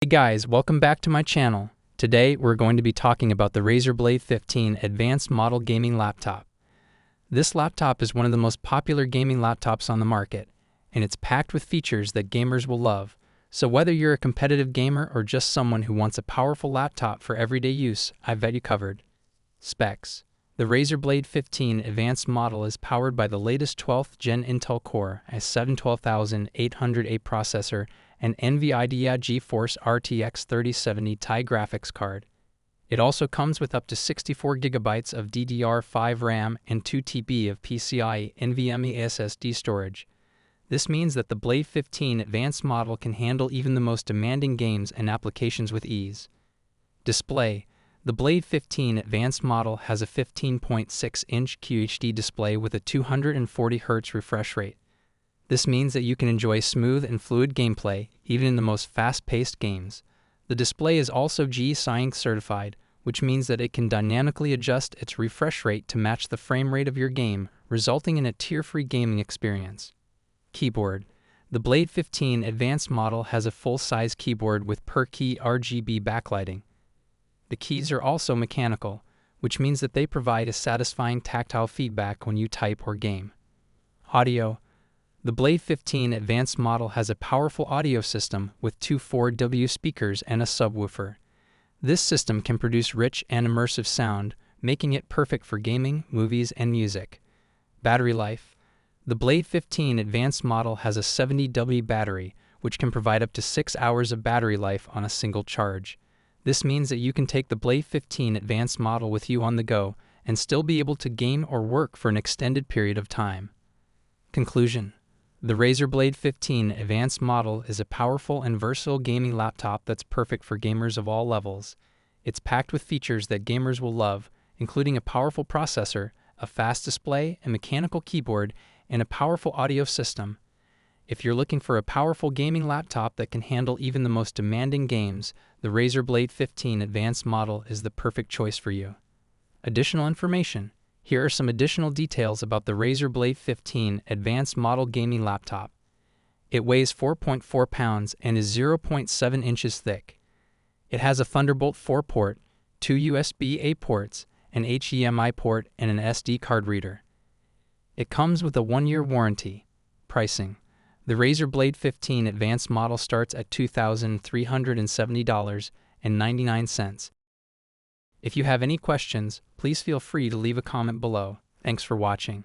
Hey guys, welcome back to my channel. Today we're going to be talking about the Razer Blade 15 Advanced Model Gaming Laptop. This laptop is one of the most popular gaming laptops on the market, and it's packed with features that gamers will love. So whether you're a competitive gamer or just someone who wants a powerful laptop for everyday use, I've got you covered. Specs. The Razer Blade 15 Advanced model is powered by the latest 12th Gen Intel Core i7 12800A processor and NVIDIA GeForce RTX 3070 Ti graphics card. It also comes with up to 64 GB of DDR5 RAM and 2 TB of PCIe NVMe SSD storage. This means that the Blade 15 Advanced model can handle even the most demanding games and applications with ease. Display. The Blade 15 Advanced model has a 15.6-inch QHD display with a 240 Hz refresh rate. This means that you can enjoy smooth and fluid gameplay, even in the most fast-paced games. The display is also G-Sync certified, which means that it can dynamically adjust its refresh rate to match the frame rate of your game, resulting in a tear-free gaming experience. Keyboard. The Blade 15 Advanced model has a full-size keyboard with per-key RGB backlighting. The keys are also mechanical, which means that they provide a satisfying tactile feedback when you type or game. Audio. The Blade 15 Advanced model has a powerful audio system with two 4W speakers and a subwoofer. This system can produce rich and immersive sound, making it perfect for gaming, movies, and music. Battery life. The Blade 15 Advanced model has a 70W battery, which can provide up to 6 hours of battery life on a single charge. This means that you can take the Blade 15 Advanced model with you on the go and still be able to game or work for an extended period of time. Conclusion. The Razer Blade 15 Advanced model is a powerful and versatile gaming laptop that's perfect for gamers of all levels. It's packed with features that gamers will love, including a powerful processor, a fast display, a mechanical keyboard, and a powerful audio system. If you're looking for a powerful gaming laptop that can handle even the most demanding games, the Razer Blade 15 Advanced model is the perfect choice for you. Additional information. Here are some additional details about the Razer Blade 15 Advanced model gaming laptop. It weighs 4.4 pounds and is 0.7 inches thick. It has a Thunderbolt 4 port, 2 USB-A ports, an HDMI port, and an SD card reader. It comes with a 1-year warranty. Pricing. The Razer Blade 15 Advanced model starts at $2,370.99. If you have any questions, please feel free to leave a comment below. Thanks for watching.